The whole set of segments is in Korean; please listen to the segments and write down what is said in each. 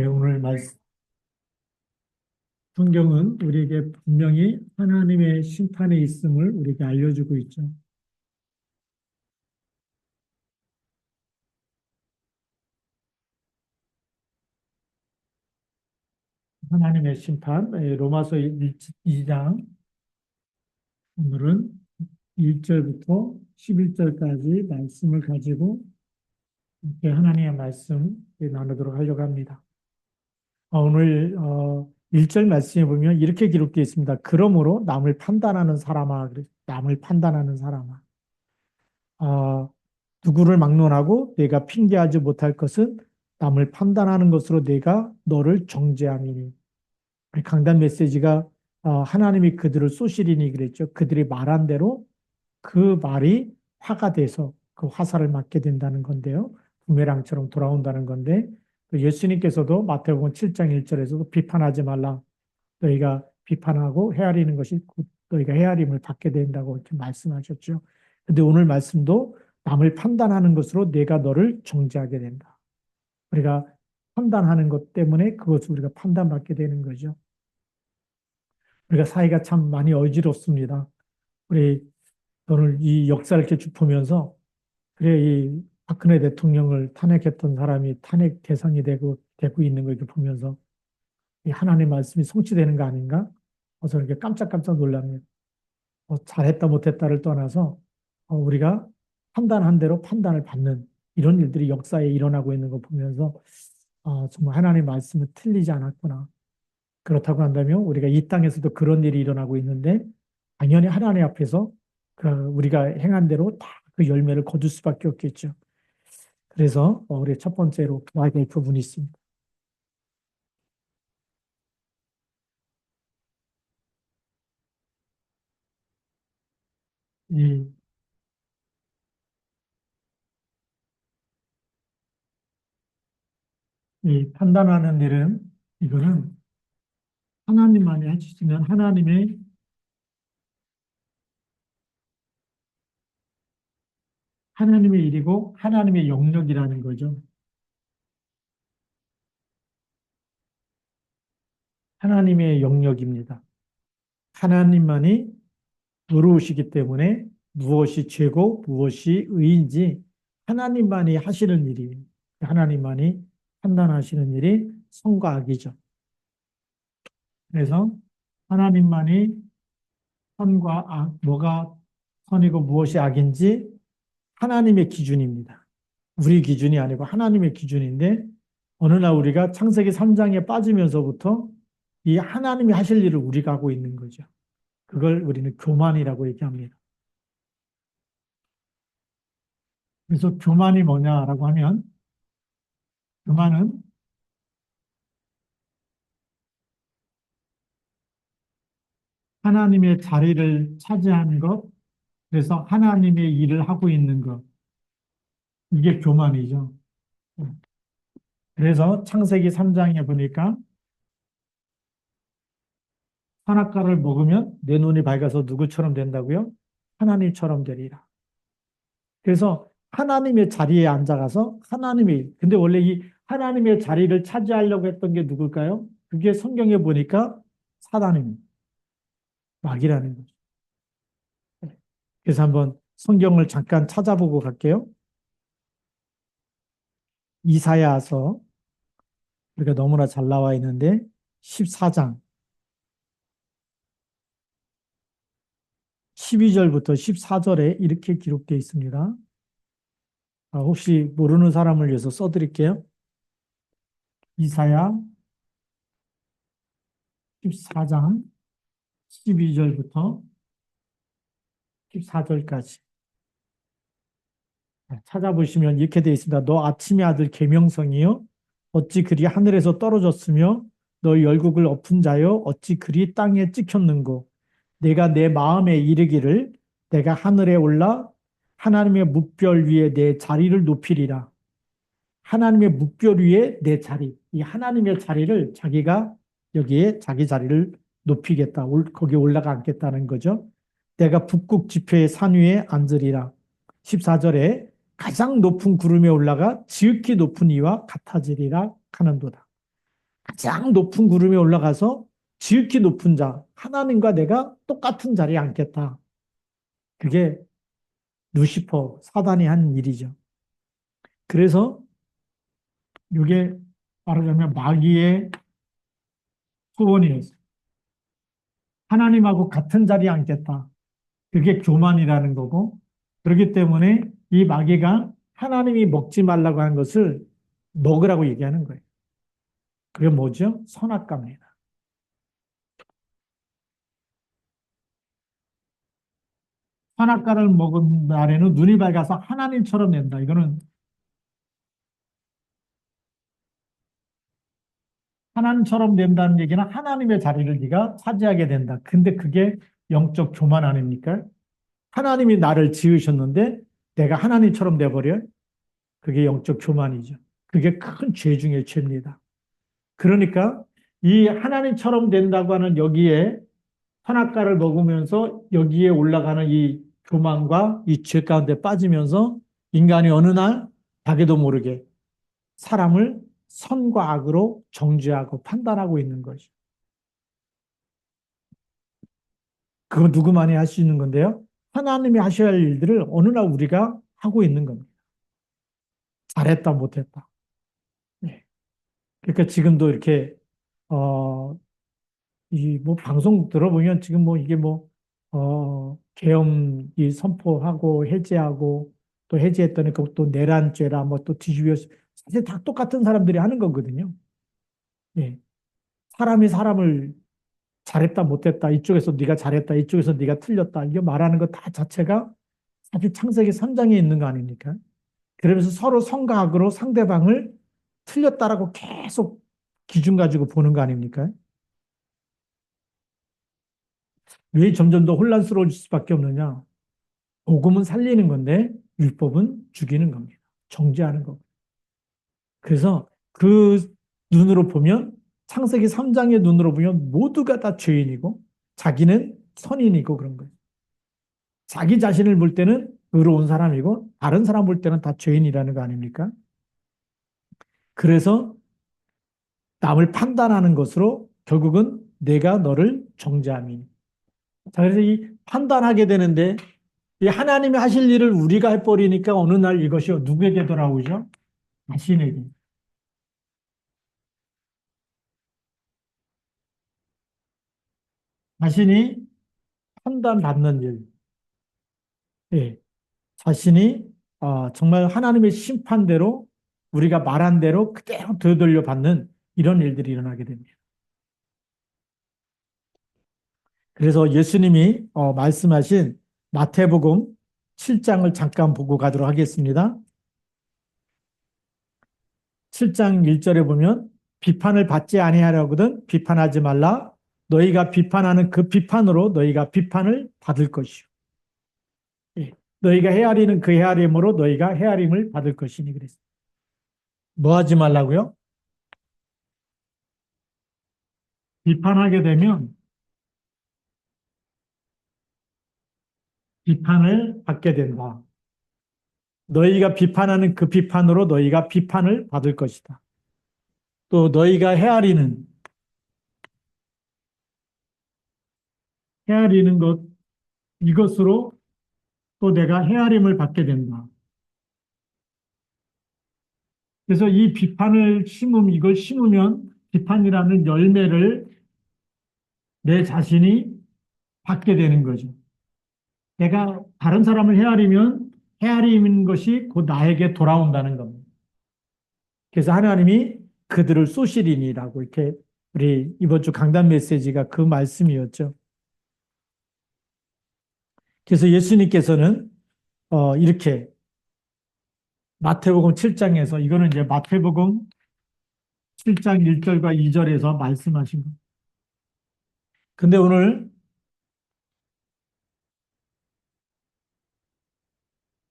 오늘 말씀, 성경은 우리에게 분명히 하나님의 심판에 있음을 우리에게 알려주고 있죠. 하나님의 심판, 로마서 2장, 오늘은 1절부터 11절까지 말씀을 가지고 이렇게 하나님의 말씀 나누도록 하려고 합니다. 오늘 1절 말씀에 보면 이렇게 기록되어 있습니다. 그러므로 남을 판단하는 사람아, 남을 판단하는 사람아. 어, 누구를 막론하고 내가 핑계하지 못할 것은 남을 판단하는 것으로 내가 너를 정죄함이니. 강단 메시지가 하나님이 그들을 쏘시리니 그랬죠. 그들이 말한 대로 그 말이 화가 돼서 그 화살을 맞게 된다는 건데요. 부메랑처럼 돌아온다는 건데 또 예수님께서도 마태복음 7장 1절에서도 비판하지 말라. 너희가 비판하고 헤아리는 것이 곧 너희가 헤아림을 받게 된다고 이렇게 말씀하셨죠. 근데 오늘 말씀도 남을 판단하는 것으로 내가 너를 정죄하게 된다. 우리가 판단하는 것 때문에 그것을 우리가 판단받게 되는 거죠. 우리가 사이가 참 많이 어지럽습니다. 우리 오늘 이 역사를 이렇게 쭉 보면서 그래 이 박근혜 대통령을 탄핵했던 사람이 탄핵 대상이 되고 있는 걸 이렇게 보면서 이 하나님 말씀이 성취되는 거 아닌가? 그래서 이렇게 깜짝깜짝 놀랍니다. 잘했다 못했다를 떠나서 우리가 판단한 대로 판단을 받는 이런 일들이 역사에 일어나고 있는 거 보면서 정말 하나님 말씀은 틀리지 않았구나. 그렇다고 한다면 우리가 이 땅에서도 그런 일이 일어나고 있는데 당연히 하나님 앞에서 우리가 행한 대로 다 그 열매를 거둘 수밖에 없겠죠. 그래서 우리 첫 번째로 봐야 될 부분이 있습니다. 이, 이 판단하는 일은 이거는 하나님만이 해주시는 하나님의 일이고 하나님의 영역이라는 거죠. 하나님의 영역입니다. 하나님만이 의로우시기 때문에 무엇이 죄고 무엇이 의인지 하나님만이 하시는 일이에요. 하나님만이 판단하시는 일이 선과 악이죠. 그래서 하나님만이 선과 악, 뭐가 선이고 무엇이 악인지 하나님의 기준입니다. 우리 기준이 아니고 하나님의 기준인데 어느 날 우리가 창세기 3장에 빠지면서부터 이 하나님이 하실 일을 우리가 하고 있는 거죠. 그걸 우리는 교만이라고 얘기합니다. 그래서 교만이 뭐냐라고 하면 교만은 하나님의 자리를 차지하는 것, 그래서 하나님의 일을 하고 있는 것, 이게 교만이죠. 그래서 창세기 3장에 보니까 선악과를 먹으면 내 눈이 밝아서 누구처럼 된다고요? 하나님처럼 되리라. 그래서 하나님의 자리에 앉아가서 근데 원래 이 하나님의 자리를 차지하려고 했던 게 누굴까요? 그게 성경에 보니까 사단입니다. 마귀라는 거죠. 그래서 한번 성경을 잠깐 찾아보고 갈게요. 이사야서 우리가 너무나 잘 나와 있는데 14장 12절부터 14절에 이렇게 기록되어 있습니다. 혹시 모르는 사람을 위해서 써드릴게요. 이사야 14장 12절부터 14절까지 찾아보시면 이렇게 되어 있습니다. 너 아침의 아들 계명성이요 어찌 그리 하늘에서 떨어졌으며 너 열국을 엎은 자여 어찌 그리 땅에 찍혔는고 내가 내 마음에 이르기를 내가 하늘에 올라 하나님의 뭇별 위에 내 자리를 높이리라. 하나님의 뭇별 위에 내 자리, 이 하나님의 자리를 자기가 여기에 자기 자리를 높이겠다. 거기에 올라가 앉겠다는 거죠. 내가 북극 지표의 산 위에 앉으리라. 14절에 가장 높은 구름에 올라가 지극히 높은 이와 같아지리라 하는도다. 가장 높은 구름에 올라가서 지극히 높은 자, 하나님과 내가 똑같은 자리에 앉겠다. 그게 루시퍼, 사단이 한 일이죠. 그래서 이게 말하자면 마귀의 소원이었어요. 하나님하고 같은 자리에 앉겠다. 그게 교만이라는 거고, 그렇기 때문에 이 마귀가 하나님이 먹지 말라고 하는 것을 먹으라고 얘기하는 거예요. 그게 뭐죠? 선악과입니다. 선악과를 먹은 날에는 눈이 밝아서 하나님처럼 된다. 이거는 하나님처럼 된다는 얘기는 하나님의 자리를 네가 차지하게 된다. 근데 그게 영적 교만 아닙니까? 하나님이 나를 지으셨는데 내가 하나님처럼 돼버려? 그게 영적 교만이죠. 그게 큰 죄 중의 죄입니다. 그러니까 이 하나님처럼 된다고 하는 여기에 선악과를 먹으면서 여기에 올라가는 이 교만과 이 죄 가운데 빠지면서 인간이 어느 날 자기도 모르게 사람을 선과 악으로 정죄하고 판단하고 있는 거죠. 그거 누구만이 할 수 있는 건데요. 하나님이 하셔야 할 일들을 어느 날 우리가 하고 있는 겁니다. 잘했다, 못했다. 예. 그러니까 지금도 이렇게, 이 뭐 방송 들어보면 지금 뭐 이게 뭐, 계엄이 선포하고 해제하고 또 해제했더니 그것도 내란죄라 뭐 또 뒤집어 사실 다 똑같은 사람들이 하는 거거든요. 예. 사람이 사람을 잘했다 못했다 이쪽에서 네가 잘했다 이쪽에서 네가 틀렸다 이거 말하는 것 다 자체가 사실 창세기 3장에 있는 거 아닙니까? 그러면서 서로 성과학으로 상대방을 틀렸다라고 계속 기준 가지고 보는 거 아닙니까? 왜 점점 더 혼란스러워질 수밖에 없느냐? 복음은 살리는 건데 율법은 죽이는 겁니다. 정죄하는 겁니다. 그래서 그 눈으로 보면 창세기 3장의 눈으로 보면 모두가 다 죄인이고 자기는 선인이고 그런 거예요. 자기 자신을 볼 때는 의로운 사람이고 다른 사람 볼 때는 다 죄인이라는 거 아닙니까? 그래서 남을 판단하는 것으로 결국은 내가 너를 정죄함이니. 자, 그래서 이 판단하게 되는데 이 하나님이 하실 일을 우리가 해버리니까 어느 날 이것이 누구에게 돌아오죠? 자신에게. 자신이 판단받는 일. 예. 자신이 정말 하나님의 심판대로 우리가 말한 대로 그대로 되돌려 받는 이런 일들이 일어나게 됩니다. 그래서 예수님이 말씀하신 마태복음 7장을 잠깐 보고 가도록 하겠습니다. 7장 1절에 보면 비판을 받지 아니하려거든 비판하지 말라. 너희가 비판하는 그 비판으로 너희가 비판을 받을 것이요. 예. 너희가 헤아리는 그 헤아림으로 너희가 헤아림을 받을 것이니 그랬어요. 뭐 하지 말라고요? 비판하게 되면 비판을 받게 된다. 너희가 비판하는 그 비판으로 너희가 비판을 받을 것이다. 또 너희가 헤아리는 것, 이것으로 또 내가 헤아림을 받게 된다. 그래서 이 비판을 이걸 심으면 비판이라는 열매를 내 자신이 받게 되는 거죠. 내가 다른 사람을 헤아리면 헤아리는 것이 곧 나에게 돌아온다는 겁니다. 그래서 하나님이 그들을 쏘시리니라고 이렇게 우리 이번 주 강단 메시지가 그 말씀이었죠. 그래서 예수님께서는 이렇게 마태복음 7장에서 이거는 이제 마태복음 7장 1절과 2절에서 말씀하신 거. 근데 오늘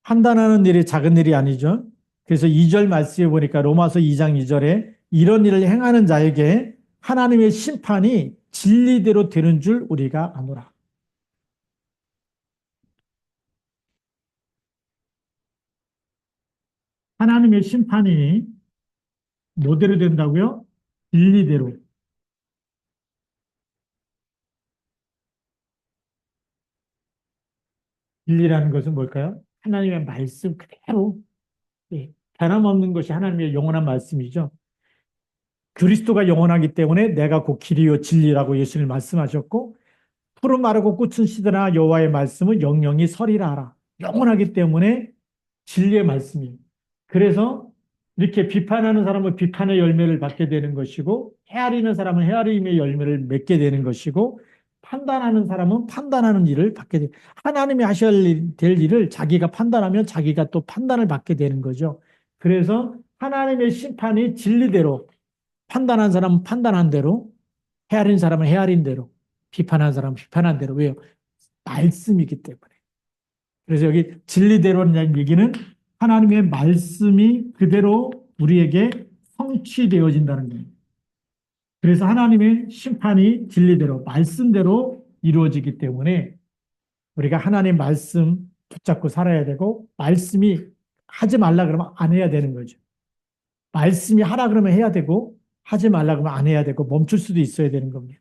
판단하는 일이 작은 일이 아니죠. 그래서 2절 말씀에 보니까 로마서 2장 2절에 이런 일을 행하는 자에게 하나님의 심판이 진리대로 되는 줄 우리가 아노라. 하나님의 심판이 뭐대로 된다고요? 진리대로. 진리라는 것은 뭘까요? 하나님의 말씀 그대로, 예, 변함없는 것이 하나님의 영원한 말씀이죠. 그리스도가 영원하기 때문에 내가 곧 길이요 진리라고 예수님 말씀하셨고, 푸른 마르고 꽃은 시드나 여호와의 말씀은 영영이 서리라 하라. 영원하기 때문에 진리의 말씀이에요. 그래서 이렇게 비판하는 사람은 비판의 열매를 받게 되는 것이고, 헤아리는 사람은 헤아림의 열매를 맺게 되는 것이고, 판단하는 사람은 판단하는 일을 받게 돼. 하나님이 하셔야 될 일을 자기가 판단하면 자기가 또 판단을 받게 되는 거죠. 그래서 하나님의 심판이 진리대로, 판단한 사람은 판단한 대로, 헤아린 사람은 헤아린 대로, 비판한 사람은 비판한 대로. 왜요? 말씀이기 때문에. 그래서 여기 진리대로라는 얘기는 하나님의 말씀이 그대로 우리에게 성취되어진다는 거예요. 그래서 하나님의 심판이 진리대로, 말씀대로 이루어지기 때문에 우리가 하나님 말씀 붙잡고 살아야 되고, 말씀이 하지 말라 그러면 안 해야 되는 거죠. 말씀이 하라 그러면 해야 되고, 하지 말라 그러면 안 해야 되고, 멈출 수도 있어야 되는 겁니다.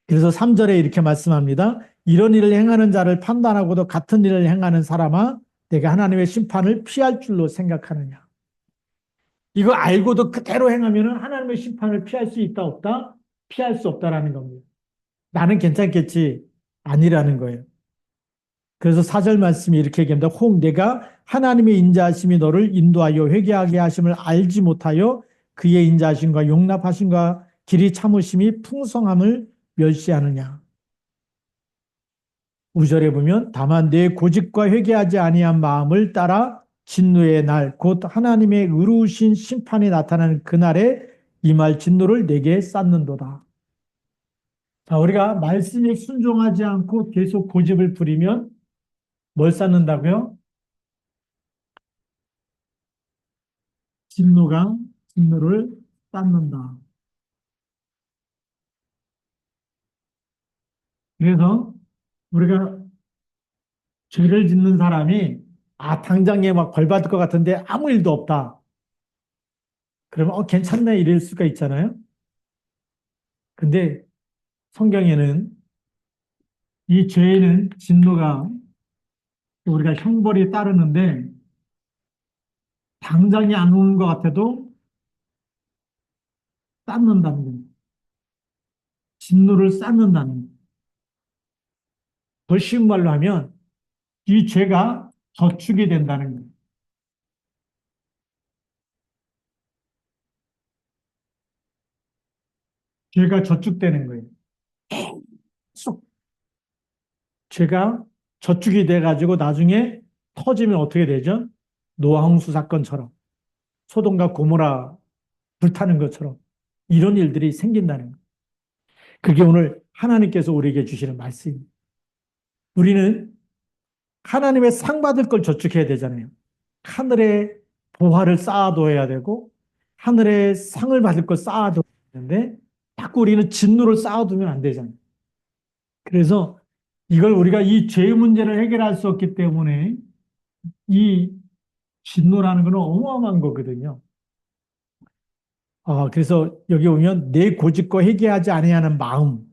그래서 3절에 이렇게 말씀합니다. 이런 일을 행하는 자를 판단하고도 같은 일을 행하는 사람아, 내가 하나님의 심판을 피할 줄로 생각하느냐. 이거 알고도 그대로 행하면 하나님의 심판을 피할 수 있다, 없다? 피할 수 없다라는 겁니다. 나는 괜찮겠지. 아니라는 거예요. 그래서 4절 말씀이 이렇게 얘기합니다. 혹 내가 하나님의 인자하심이 너를 인도하여 회개하게 하심을 알지 못하여 그의 인자하심과 용납하심과 길이 참으심이 풍성함을 멸시하느냐. 5절에 보면 다만 내 고집과 회개하지 아니한 마음을 따라 진노의 날, 곧 하나님의 의로우신 심판이 나타나는 그날에 임할 진노를 내게 쌓는도다. 자, 우리가 말씀에 순종하지 않고 계속 고집을 부리면 뭘 쌓는다고요? 진노를 쌓는다. 그래서 우리가 죄를 짓는 사람이 당장에 막 벌 받을 것 같은데 아무 일도 없다. 그러면 괜찮네 이럴 수가 있잖아요. 근데 성경에는 이 죄에는 진노가 우리가 형벌이 따르는데 당장이 안 오는 것 같아도 쌓는다는 거예요. 진노를 쌓는다는 거예요. 더 쉬운 말로 하면 이 죄가 저축이 된다는 거예요. 죄가 저축되는 거예요. 계속 죄가 저축이 돼가지고 나중에 터지면 어떻게 되죠? 노아 홍수 사건처럼 소돔과 고모라 불타는 것처럼 이런 일들이 생긴다는 거예요. 그게 오늘 하나님께서 우리에게 주시는 말씀입니다. 우리는 하나님의 상 받을 걸 저축해야 되잖아요. 하늘에 보화를 쌓아둬야 되고 하늘에 상을 받을 걸 쌓아둬야 되는데 자꾸 우리는 진노를 쌓아두면 안 되잖아요. 그래서 이걸 우리가 이 죄의 문제를 해결할 수 없기 때문에 이 진노라는 것은 어마어마한 거거든요. 그래서 여기 보면 내 고집과 회개하지 아니하는 마음,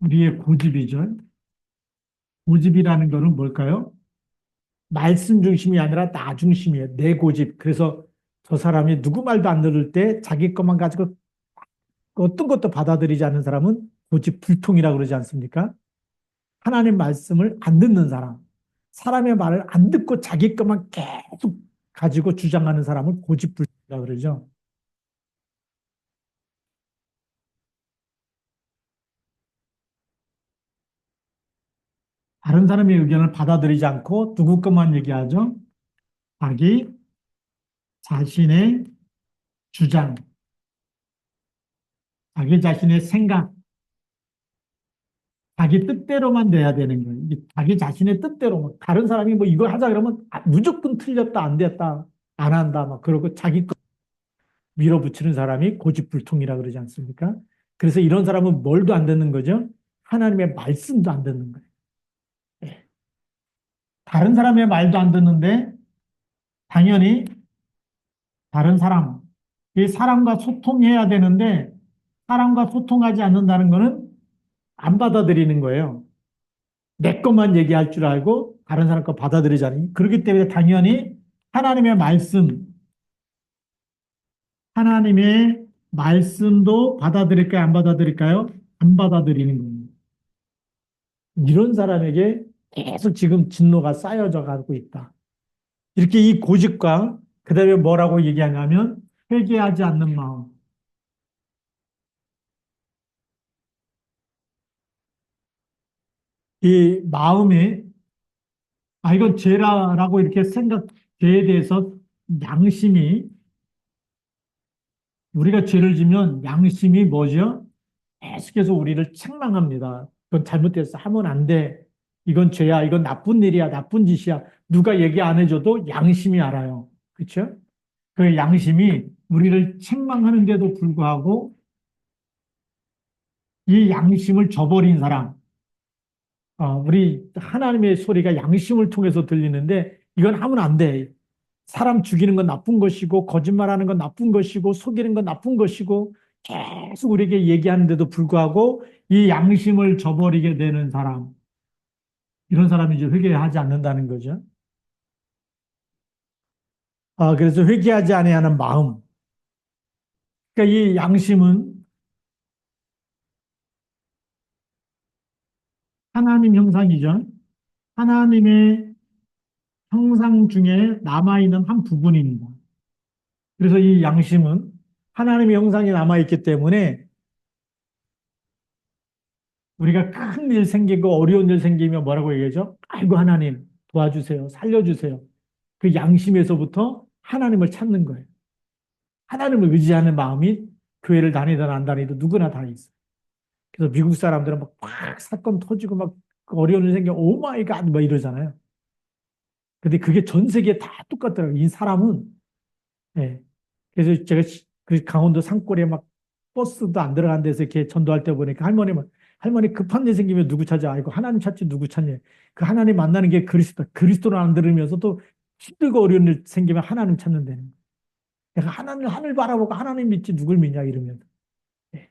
우리의 고집이죠. 고집이라는 것은 뭘까요? 말씀 중심이 아니라 나 중심이에요. 내 고집. 그래서 저 사람이 누구 말도 안 들을 때 자기 것만 가지고 어떤 것도 받아들이지 않는 사람은 고집 불통이라고 그러지 않습니까? 하나님 말씀을 안 듣는 사람, 사람의 말을 안 듣고 자기 것만 계속 가지고 주장하는 사람을 고집 불통이라고 그러죠. 다른 사람의 의견을 받아들이지 않고 누구 것만 얘기하죠? 자기 자신의 주장, 자기 자신의 생각, 자기 뜻대로만 돼야 되는 거예요. 자기 자신의 뜻대로, 다른 사람이 뭐 이거 하자 그러면 무조건 틀렸다, 안 됐다, 안 한다, 막 그러고 자기 거 밀어붙이는 사람이 고집불통이라 그러지 않습니까? 그래서 이런 사람은 뭘도 안 듣는 거죠? 하나님의 말씀도 안 듣는 거예요. 예. 다른 사람의 말도 안 듣는데 당연히 다른 사람. 이 사람과 소통해야 되는데 사람과 소통하지 않는다는 것은 안 받아들이는 거예요. 내 것만 얘기할 줄 알고 다른 사람 거 받아들이잖아요. 그렇기 때문에 당연히 하나님의 말씀, 하나님의 말씀도 받아들일까요? 안 받아들일까요? 안 받아들이는 겁니다. 이런 사람에게 계속 지금 진노가 쌓여져 가고 있다. 이렇게 이 고집과 그다음에 뭐라고 얘기하냐면 회개하지 않는 마음. 이 마음에 이건 죄라라고 이렇게 죄에 대해서 양심이 우리가 죄를 지면 양심이 뭐죠? 계속해서 우리를 책망합니다. 그건 잘못됐어. 하면 안 돼. 이건 죄야. 이건 나쁜 일이야. 나쁜 짓이야. 누가 얘기 안 해줘도 양심이 알아요. 그렇죠? 그 양심이 우리를 책망하는데도 불구하고 이 양심을 저버린 사람, 우리 하나님의 소리가 양심을 통해서 들리는데 이건 하면 안 돼. 사람 죽이는 건 나쁜 것이고 거짓말하는 건 나쁜 것이고 속이는 건 나쁜 것이고 계속 우리에게 얘기하는데도 불구하고 이 양심을 저버리게 되는 사람, 이런 사람이 이제 회개하지 않는다는 거죠. 그래서 회개하지 아니하는 마음. 그러니까 이 양심은 하나님 형상이죠. 하나님의 형상 중에 남아있는 한 부분입니다. 그래서 이 양심은 하나님의 형상이 남아있기 때문에 우리가 큰 일 생기고 어려운 일 생기면 뭐라고 얘기하죠? 아이고, 하나님 도와주세요. 살려주세요. 그 양심에서부터 하나님을 찾는 거예요. 하나님을 의지하는 마음이 교회를 다니든 안 다니든 누구나 다 있어요. 그래서 미국 사람들은 막 사건 터지고 막 어려운 일 생기면 오 마이 갓 막 이러잖아요. 근데 그게 전 세계에 다 똑같더라고요. 이 사람은. 예. 그래서 제가 그 강원도 산골에 막 버스도 안 들어간 데서 이렇게 전도할 때 보니까 할머니 급한 일 생기면 누구 찾아? 아이고, 하나님 찾지 누구 찾냐? 그 하나님 만나는 게 그리스도. 그리스도를 안 들으면서 또 힘들고 어려운 일 생기면 하나님 찾는다는 거예요. 내가 하늘 바라보고 하나님 믿지 누굴 믿냐 이러면. 예.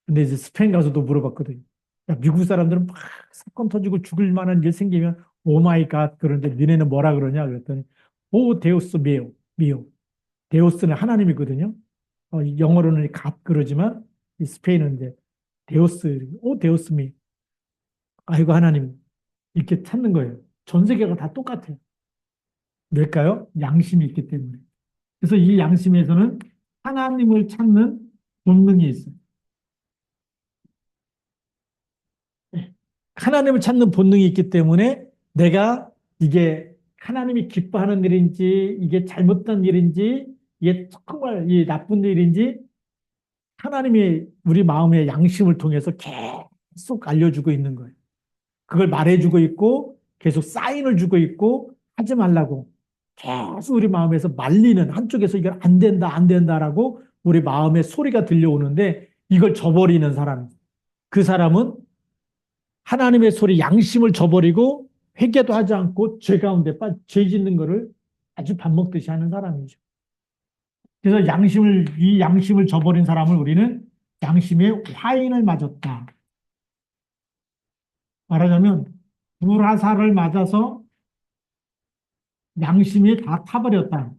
근데 이제 스페인 가서도 물어봤거든요. 야, 미국 사람들은 막 사건 터지고 죽을 만한 일 생기면 오 마이 갓 그런데 니네는 뭐라 그러냐 그랬더니 오 데우스 미오. 데우스는 하나님이거든요. 영어로는 갓 그러지만 이 스페인은 이제 데우스 오 데우스 미. 아이고 하나님 이렇게 찾는 거예요. 전 세계가 다 똑같아요. 왜일까요? 양심이 있기 때문에. 그래서 이 양심에서는 하나님을 찾는 본능이 있어요. 네. 하나님을 찾는 본능이 있기 때문에 내가 이게 하나님이 기뻐하는 일인지 이게 잘못된 일인지 이게 정말 이 나쁜 일인지 하나님이 우리 마음의 양심을 통해서 계속 알려주고 있는 거예요. 그걸 말해주고 있고 계속 사인을 주고 있고 하지 말라고 계속 우리 마음에서 말리는 한쪽에서 이걸 안 된다 안 된다라고 우리 마음의 소리가 들려오는데 이걸 저버리는 사람. 그 사람은 하나님의 소리 양심을 저버리고 회개도 하지 않고 죄 가운데 죄 짓는 거를 아주 밥 먹듯이 하는 사람이죠. 그래서 이 양심을 저버린 사람을 우리는 양심의 화인을 맞았다. 말하자면 불화살을 맞아서 양심이 다 타버렸다.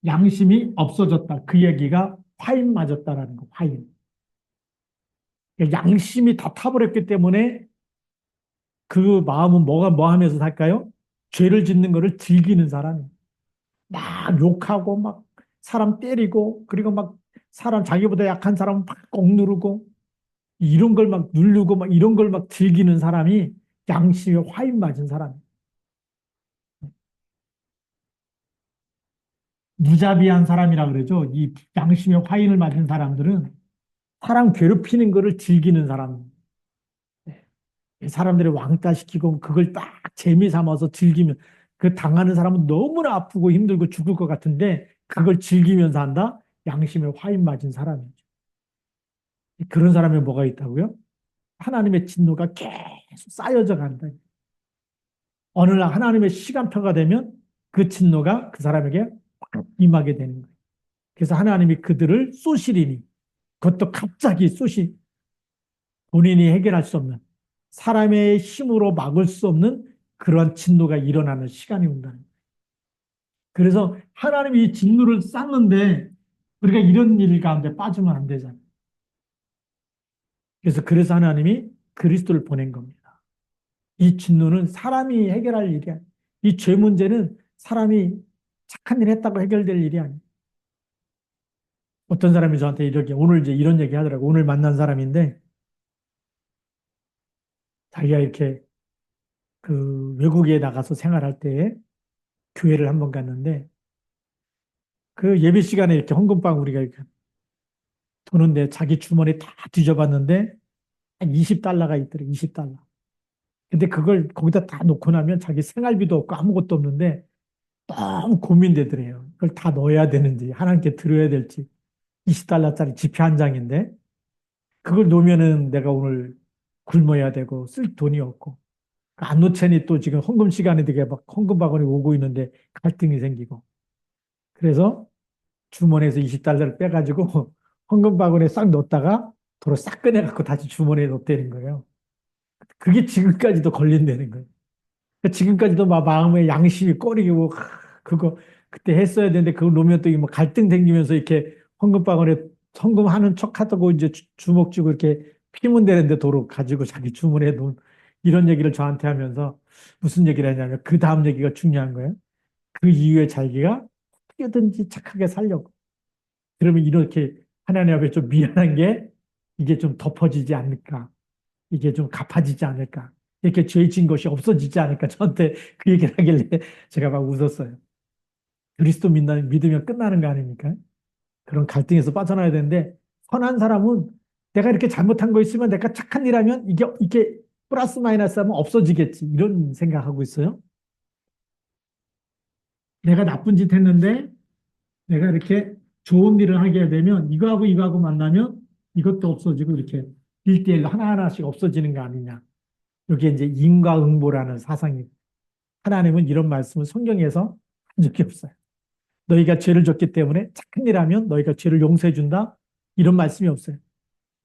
양심이 없어졌다. 그 얘기가 화인 맞았다라는 거, 화인. 양심이 다 타버렸기 때문에 그 마음은 뭐 하면서 살까요? 죄를 짓는 거를 즐기는 사람이. 막 욕하고, 막 사람 때리고, 그리고 막 사람, 자기보다 약한 사람 막 꼭 누르고, 이런 걸 막 누르고, 막 이런 걸 막 즐기는 사람이 양심에 화인 맞은 사람. 무자비한 사람이라 그러죠. 이 양심에 화인을 맞은 사람들은 사람 괴롭히는 거를 즐기는 사람. 사람들을 왕따시키고 그걸 딱 재미 삼아서 즐기면 그 당하는 사람은 너무나 아프고 힘들고 죽을 것 같은데 그걸 즐기면서 한다? 양심에 화인 맞은 사람이죠. 그런 사람이 뭐가 있다고요? 하나님의 진노가 계속 쌓여져 간다. 어느 날 하나님의 시간표가 되면 그 진노가 그 사람에게 임하게 되는 거예요. 그래서 하나님이 그들을 쏘시리니, 그것도 갑자기 본인이 해결할 수 없는, 사람의 힘으로 막을 수 없는 그러한 진노가 일어나는 시간이 온다는 거예요. 그래서 하나님이 이 진노를 쌌는데 우리가 이런 일 가운데 빠지면 안 되잖아요. 그래서 하나님이 그리스도를 보낸 겁니다. 이 진노는 사람이 해결할 일이 아니에요. 이 죄 문제는 사람이 착한 일 했다고 해결될 일이 아니에요. 어떤 사람이 저한테 이렇게 오늘 이제 이런 얘기 하더라고. 오늘 만난 사람인데 자기가 이렇게 그 외국에 나가서 생활할 때 교회를 한번 갔는데 그 예배 시간에 이렇게 헌금방 우리가 이렇게 도는데 자기 주머니 다 뒤져봤는데 한 20달러가 있더래. 20달러. 근데 그걸 거기다 다 놓고 나면 자기 생활비도 없고 아무것도 없는데 너무 고민되더래요. 그걸 다 넣어야 되는지 하나님께 드려야 될지. 20달러짜리 지폐 한 장인데 그걸 놓으면은 내가 오늘 굶어야 되고 쓸 돈이 없고 안 놓자니 또 지금 헌금 시간에 되게 막 헌금 바구니 오고 있는데 갈등이 생기고 그래서 주머니에서 20달러를 빼가지고 헌금 바구니에 싹 넣었다가 도로 싹 꺼내갖고 다시 주머니에 넣었다는 거예요. 그게 지금까지도 걸린다는 거예요. 그러니까 지금까지도 막 마음의 양심이 꺼리고 그거 그때 했어야 되는데 그걸 놓으면 또 뭐 갈등 생기면서 이렇게 헌금방울에 헌금하는 척하다고 이제 주먹 쥐고 이렇게 피문 대는데 도로 가지고 자기 주문에 놓은 이런 얘기를 저한테 하면서 무슨 얘기를 하냐면 그 다음 얘기가 중요한 거예요. 그 이후에 자기가 어떻게든지 착하게 살려고. 그러면 이렇게 하나님 앞에 좀 미안한 게 이게 좀 덮어지지 않을까. 이게 좀 갚아지지 않을까. 이렇게 죄 진 것이 없어지지 않을까. 저한테 그 얘기를 하길래 제가 막 웃었어요. 그리스도 믿으면 끝나는 거 아닙니까? 그런 갈등에서 빠져나야 되는데 선한 사람은 내가 이렇게 잘못한 거 있으면 내가 착한 일 하면 이게 플러스 마이너스 하면 없어지겠지. 이런 생각하고 있어요. 내가 나쁜 짓 했는데 내가 이렇게 좋은 일을 하게 되면 이거하고 만나면 이것도 없어지고 이렇게 일대일로 하나하나씩 없어지는 거 아니냐. 이게 이제 인과응보라는 사상이 하나님은 이런 말씀을 성경에서 한 적이 없어요. 너희가 죄를 졌기 때문에 착한 일 하면 너희가 죄를 용서해 준다. 이런 말씀이 없어요.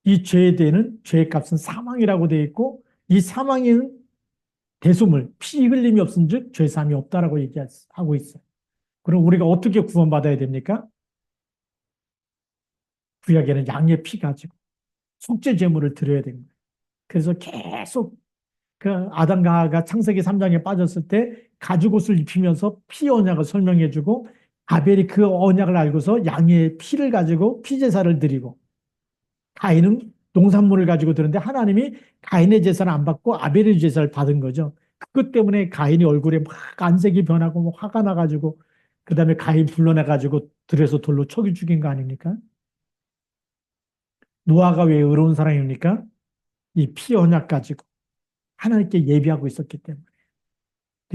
이 죄에 대한 죄의 값은 사망이라고 되어 있고 이 사망에는 대속물, 피 흘림이 없은즉 죄 사함이 없다라고 얘기하고 있어요. 그럼 우리가 어떻게 구원받아야 됩니까? 구약에는 양의 피 가지고 속죄 제물을 드려야 됩니다. 그래서 계속 그 아담과 하와가 창세기 3장에 빠졌을 때 가죽옷을 입히면서 피 언약을 설명해주고 아벨이 그 언약을 알고서 양의 피를 가지고 피제사를 드리고 가인은 농산물을 가지고 드는데 하나님이 가인의 제사를 안 받고 아벨의 제사를 받은 거죠. 그것 때문에 가인이 얼굴에 막 안색이 변하고 뭐 화가 나가지고 그 다음에 가인 불러내가지고 들여서 돌로 쳐기 죽인 거 아닙니까? 노아가 왜 의로운 사람입니까? 이 피 언약 가지고 하나님께 예비하고 있었기 때문에.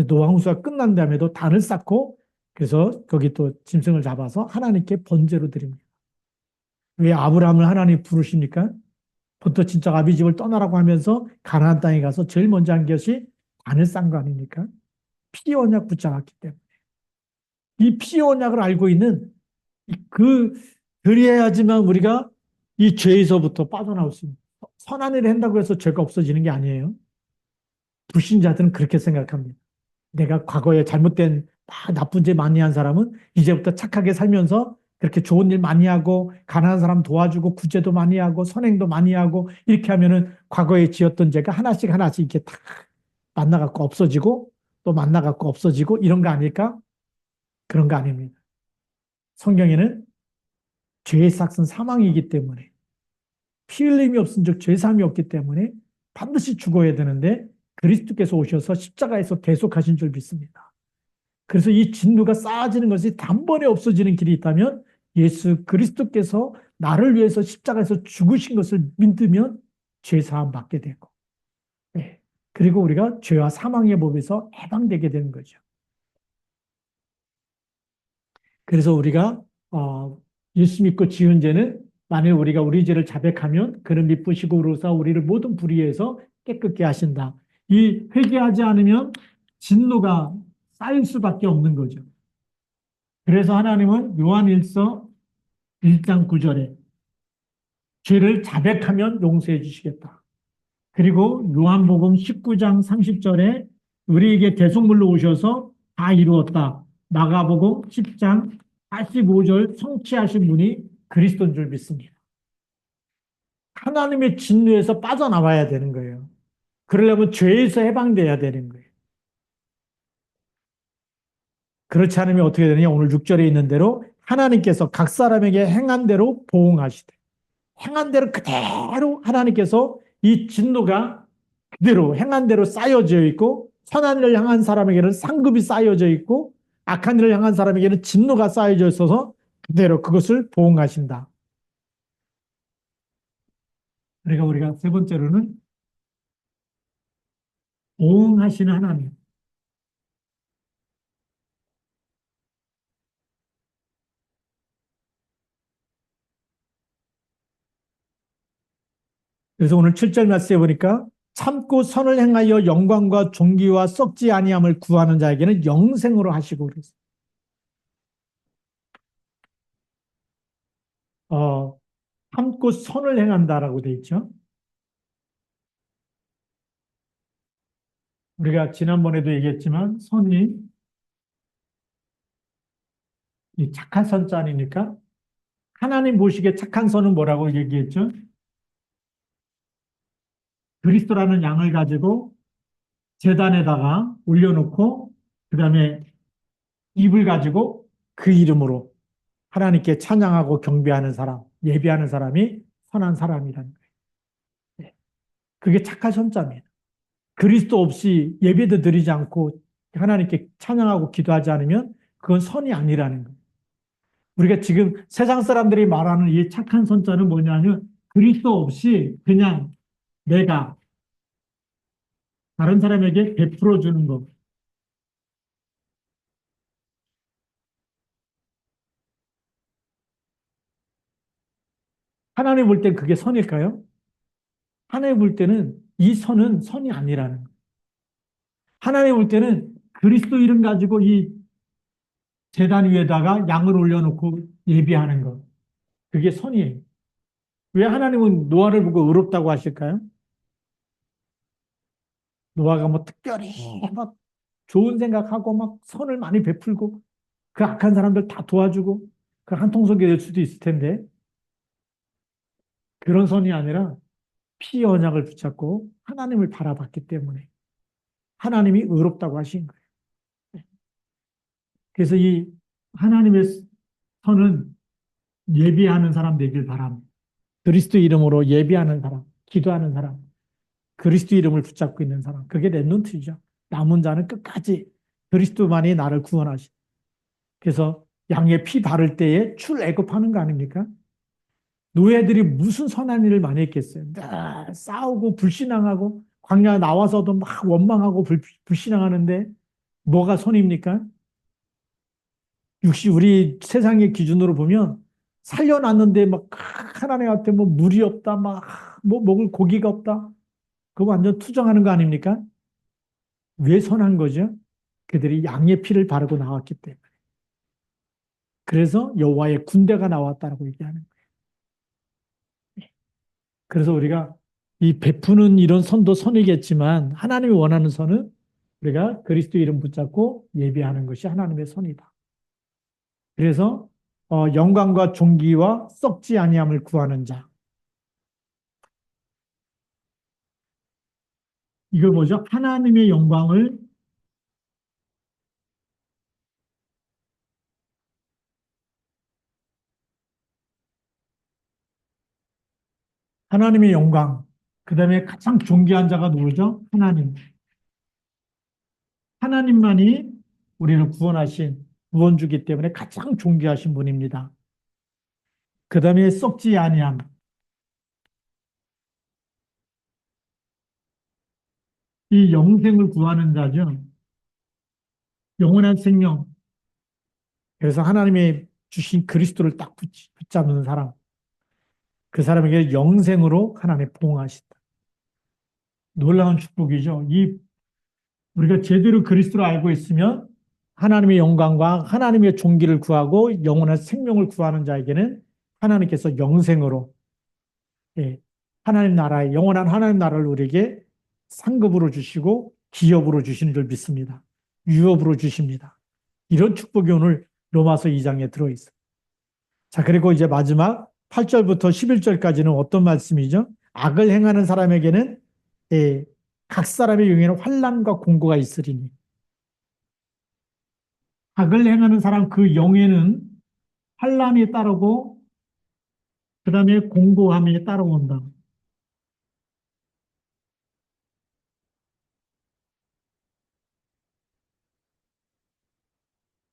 노아 홍수가 끝난 다음에도 단을 쌓고 그래서 거기 또 짐승을 잡아서 하나님께 번제로 드립니다. 왜 아브라함을 하나님 부르십니까? 부터 진짜 아비 집을 떠나라고 하면서 가나안 땅에 가서 제일 먼저 한 것이 단을 쌓은 거 아닙니까? 피 언약 붙잡았기 때문에. 이 피 언약을 알고 있는 그 그리해야지만 우리가 이 죄에서부터 빠져나올 수 있는 선한 일을 한다고 해서 죄가 없어지는 게 아니에요. 불신자들은 그렇게 생각합니다. 내가 과거에 잘못된 나쁜 죄 많이 한 사람은 이제부터 착하게 살면서 그렇게 좋은 일 많이 하고 가난한 사람 도와주고 구제도 많이 하고 선행도 많이 하고 이렇게 하면은 과거에 지었던 죄가 하나씩 이렇게 다 만나갖고 없어지고 또 만나갖고 없어지고 이런 거 아닐까? 그런 거 아닙니다. 성경에는 죄의 삭은 사망이기 때문에 피 흘림이 없은 즉 죄사함이 없기 때문에 반드시 죽어야 되는데 그리스도께서 오셔서 십자가에서 대속하신 줄 믿습니다. 그래서 이 진노가 쌓아지는 것이 단번에 없어지는 길이 있다면 예수 그리스도께서 나를 위해서 십자가에서 죽으신 것을 믿으면 죄사함 받게 되고 네. 그리고 우리가 죄와 사망의 법에서 해방되게 되는 거죠. 그래서 우리가 예수 믿고 지은 죄는 만일 우리가 우리 죄를 자백하면 그는 미쁘시고 의로우사 우리를 모든 불의에서 깨끗게 하신다. 이 회개하지 않으면 진노가 쌓일 수밖에 없는 거죠. 그래서 하나님은 요한일서 1장 9절에 죄를 자백하면 용서해 주시겠다. 그리고 요한복음 19장 30절에 우리에게 대속물로 오셔서 다 이루었다. 마가복음 10장 45절 성취하신 분이 그리스도인 줄 믿습니다. 하나님의 진노에서 빠져나와야 되는 거예요. 그러려면 죄에서 해방돼야 되는 거예요. 그렇지 않으면 어떻게 되느냐? 오늘 6절에 있는 대로 하나님께서 각 사람에게 행한 대로 보응하시되 행한 대로 그대로 하나님께서 이 진노가 그대로 행한 대로 쌓여져 있고 선한 일을 향한 사람에게는 상급이 쌓여져 있고 악한 일을 향한 사람에게는 진노가 쌓여져 있어서 그대로 그것을 보응하신다. 그러니까 우리가 세 번째로는 보응하시는 하나님. 그래서 오늘 7절 말씀에 보니까 참고 선을 행하여 영광과 존귀와 썩지 아니함을 구하는 자에게는 영생으로 하시고 그랬어요. 어, 참고 선을 행한다라고 돼 있죠. 우리가 지난번에도 얘기했지만 선이 이 착한 선자 아닙니까? 하나님 보시기에 착한 선은 뭐라고 얘기했죠? 그리스도라는 양을 가지고 제단에다가 올려놓고 그다음에 입을 가지고 그 이름으로 하나님께 찬양하고 경배하는 사람, 예배하는 사람이 선한 사람이라는 거예요. 네. 그게 착한 선자입니다. 그리스도 없이 예배도 드리지 않고 하나님께 찬양하고 기도하지 않으면 그건 선이 아니라는 거예요. 우리가 지금 세상 사람들이 말하는 이 착한 선자는 뭐냐면 그리스도 없이 그냥 내가 다른 사람에게 베풀어 주는 것. 하나님 볼 땐 그게 선일까요? 하나님 볼 때는 이 선은 선이 아니라는 거예요. 하나님 볼 때는 그리스도 이름 가지고 이 제단 위에다가 양을 올려놓고 예비하는 것. 그게 선이에요. 왜 하나님은 노아를 보고 의롭다고 하실까요? 노아가 뭐 특별히 막 좋은 생각하고 막 선을 많이 베풀고 그 악한 사람들 다 도와주고 그 한통속이 될 수도 있을 텐데 그런 선이 아니라 피 언약을 붙잡고 하나님을 바라봤기 때문에 하나님이 의롭다고 하신 거예요. 그래서 이 하나님의 선은 예비하는 사람 되길 바랍니다. 그리스도 이름으로 예비하는 사람, 기도하는 사람, 그리스도 이름을 붙잡고 있는 사람. 그게 렘넌트이죠. 남은 자는 끝까지 그리스도만이 나를 구원하시. 그래서 양의 피 바를 때에 출애굽하는 거 아닙니까? 노예들이 무슨 선한 일을 많이 했겠어요. 늘 싸우고 불신앙하고 광야 나와서도 막 원망하고 불신앙하는데 뭐가 선입니까? 역시 우리 세상의 기준으로 보면 살려놨는데 막 하나님한테 뭐 물이 없다, 막 뭐 먹을 고기가 없다. 그거 완전 투정하는 거 아닙니까? 왜 선한 거죠? 그들이 양의 피를 바르고 나왔기 때문에. 그래서 여호와의 군대가 나왔다라고 얘기하는 거예요. 그래서 우리가 이 베푸는 이런 선도 선이겠지만 하나님이 원하는 선은 우리가 그리스도 이름 붙잡고 예배하는 것이 하나님의 선이다. 그래서 영광과 존귀와 썩지 아니함을 구하는 자. 이걸 뭐죠? 하나님의 영광. 그다음에 가장 존귀한 자가 누구죠? 하나님. 하나님만이 우리를 구원하신 구원주기 때문에 가장 존귀하신 분입니다. 그다음에 썩지 아니함. 이 영생을 구하는 자죠. 영원한 생명. 그래서 하나님의 주신 그리스도를 딱 붙잡는 사람. 그 사람에게 영생으로 하나님 보응하신다. 놀라운 축복이죠. 이 우리가 제대로 그리스도를 알고 있으면 하나님의 영광과 하나님의 존귀를 구하고 영원한 생명을 구하는 자에게는 하나님께서 영생으로, 예, 하나님 나라의 영원한 하나님 나라를 우리에게 상급으로 주시고 기업으로 주시는 줄 믿습니다. 유업으로 주십니다. 이런 축복이 오늘 로마서 2장에 들어있어요. 자, 그리고 이제 마지막 8절부터 11절까지는 어떤 말씀이죠? 악을 행하는 사람에게는, 예, 각 사람의 영에는 환난과 공고가 있으리니. 악을 행하는 사람 그 영에는 환난이 따르고 그 다음에 공고함이 따라온다.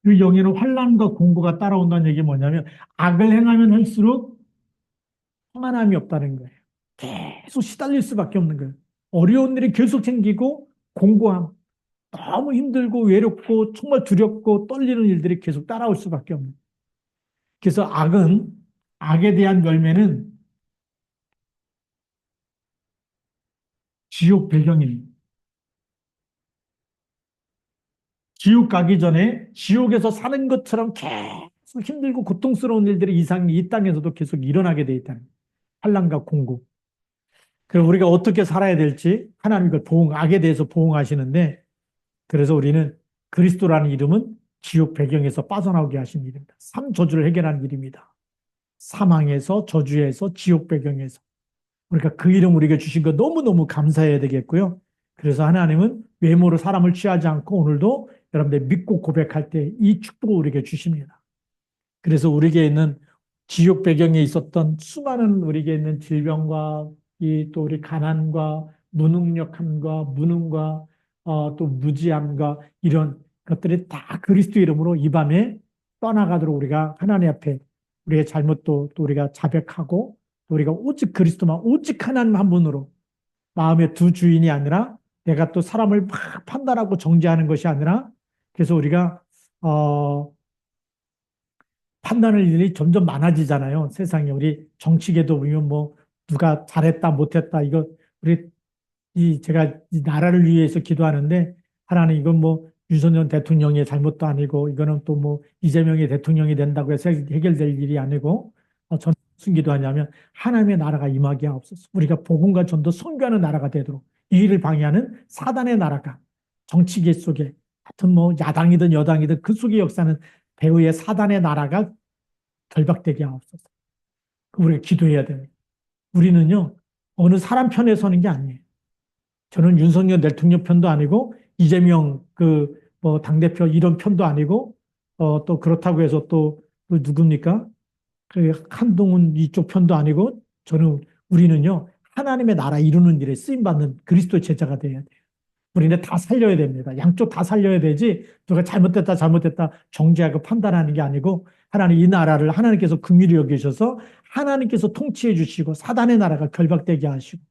그 영에는 환난과 공고가 따라온다는 얘기 뭐냐면 악을 행하면 할수록 평안함이 없다는 거예요. 계속 시달릴 수밖에 없는 거예요. 어려운 일이 계속 생기고 공고함, 너무 힘들고 외롭고 정말 두렵고 떨리는 일들이 계속 따라올 수밖에 없는 거예요. 그래서 악에 대한 열매는 지옥 배경입니다. 지옥 가기 전에 지옥에서 사는 것처럼 계속 힘들고 고통스러운 일들이 이 땅에서도 계속 일어나게 돼 있다는 거예요. 환난과 공고. 그럼 우리가 어떻게 살아야 될지 하나님 그 악에 대해서 보응하시는데, 그래서 우리는 그리스도라는 이름은 지옥 배경에서 빠져나오게 하신 일입니다. 삼저주를 해결하는 일입니다. 사망에서, 저주에서, 지옥 배경에서. 그러니까 그 이름 우리에게 주신 거 너무너무 감사해야 되겠고요. 그래서 하나님은 외모로 사람을 취하지 않고 오늘도 여러분들 믿고 고백할 때 이 축복을 우리에게 주십니다. 그래서 우리에게 있는 지옥 배경에 있었던 수많은 우리에게 있는 질병과 또 우리 가난과 무능력함과 무능과 또 무지함과 이런 것들이 다 그리스도 이름으로 이 밤에 떠나가도록 우리가 하나님 앞에 우리의 잘못도 또 우리가 자백하고 또 우리가 오직 그리스도만 오직 하나님 한 분으로 마음의 두 주인이 아니라 내가 또 사람을 막 판단하고 정죄하는 것이 아니라 그래서 우리가 판단할 일이 점점 많아지잖아요. 세상에 우리 정치계도 보면 뭐 누가 잘했다 못했다 이거 우리 제가 이 나라를 위해서 기도하는데 하나님 이건 뭐 윤석열 대통령의 잘못도 아니고 이거는 또 뭐 이재명이 대통령이 된다고 해서 해결될 일이 아니고 저는 무슨 기도하냐면 하나님의 나라가 임하게 하옵소서. 우리가 복음과 전도 선교하는 나라가 되도록 이 일을 방해하는 사단의 나라가 정치계 속에 하여튼 뭐 야당이든 여당이든 그 속에 역사는 배후의 사단의 나라가 결박되게 하옵소서. 우리가 기도해야 됩니다. 우리는요 어느 사람 편에 서는 게 아니에요. 저는 윤석열 대통령 편도 아니고 이재명 그 뭐 당대표 이런 편도 아니고 또 그렇다고 해서 또 누굽니까? 그 한동훈 이쪽 편도 아니고 우리는요 하나님의 나라 이루는 일에 쓰임 받는 그리스도의 제자가 돼야 돼요. 우리는 다 살려야 됩니다. 양쪽 다 살려야 되지 누가 잘못됐다 정죄하고 판단하는 게 아니고 하나님 이 나라를 하나님께서 긍휼히 여기셔서 하나님께서 통치해 주시고 사단의 나라가 결박되게 하시고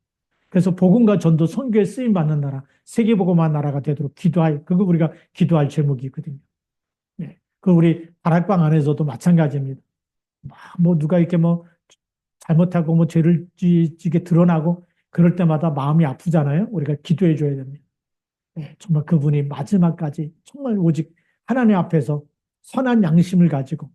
그래서 복음과 전도 선교에 쓰임 받는 나라, 세계복음화 나라가 되도록 그거 우리가 기도할 제목이거든요. 네. 그 우리 다락방 안에서도 마찬가지입니다. 뭐 누가 이렇게 뭐 잘못하고 뭐 죄를 지게 드러나고 그럴 때마다 마음이 아프잖아요. 우리가 기도해 줘야 됩니다. 네. 정말 그분이 마지막까지 정말 오직 하나님 앞에서 선한 양심을 가지고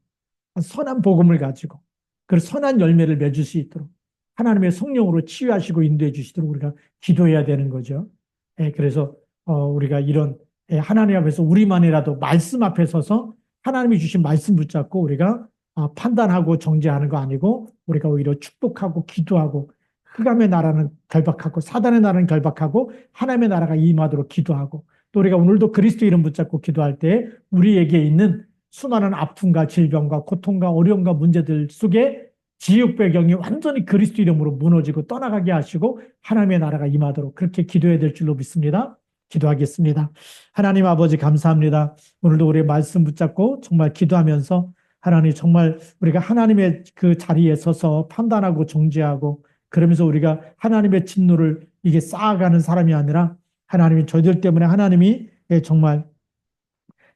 선한 복음을 가지고 그 선한 열매를 맺을 수 있도록 하나님의 성령으로 치유하시고 인도해 주시도록 우리가 기도해야 되는 거죠. 그래서 우리가 이런 하나님 앞에서 우리만이라도 말씀 앞에 서서 하나님이 주신 말씀 붙잡고 우리가 판단하고 정죄하는 거 아니고 우리가 오히려 축복하고 기도하고 흑암의 나라는 결박하고 사단의 나라는 결박하고 하나님의 나라가 임하도록 기도하고 또 우리가 오늘도 그리스도 이름 붙잡고 기도할 때 우리에게 있는 수많은 아픔과 질병과 고통과 어려움과 문제들 속에 지옥 배경이 완전히 그리스도 이름으로 무너지고 떠나가게 하시고 하나님의 나라가 임하도록 그렇게 기도해야 될 줄로 믿습니다. 기도하겠습니다. 하나님 아버지 감사합니다. 오늘도 우리의 말씀 붙잡고 정말 기도하면서 하나님 정말 우리가 하나님의 그 자리에 서서 판단하고 정죄하고 그러면서 우리가 하나님의 진노를 이게 쌓아가는 사람이 아니라 하나님이 저희들 때문에 하나님이 정말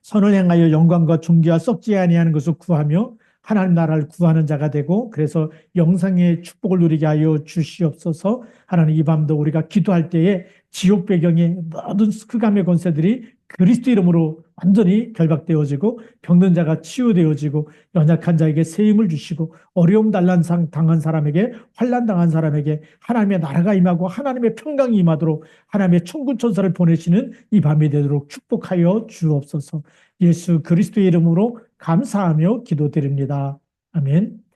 선을 행하여 영광과 존귀와 썩지 아니하는 것을 구하며 하나님 나라를 구하는 자가 되고 그래서 영생의 축복을 누리게 하여 주시옵소서. 하나님 이 밤도 우리가 기도할 때에 지옥 배경의 모든 흑암의 권세들이 그리스도 이름으로 완전히 결박되어지고 병든 자가 치유되어지고 연약한 자에게 새 힘을 주시고 어려움 단란상 당한 사람에게 환난 당한 사람에게 하나님의 나라가 임하고 하나님의 평강이 임하도록 하나님의 천군 천사를 보내시는 이 밤이 되도록 축복하여 주옵소서. 예수 그리스도의 이름으로 감사하며 기도드립니다. 아멘.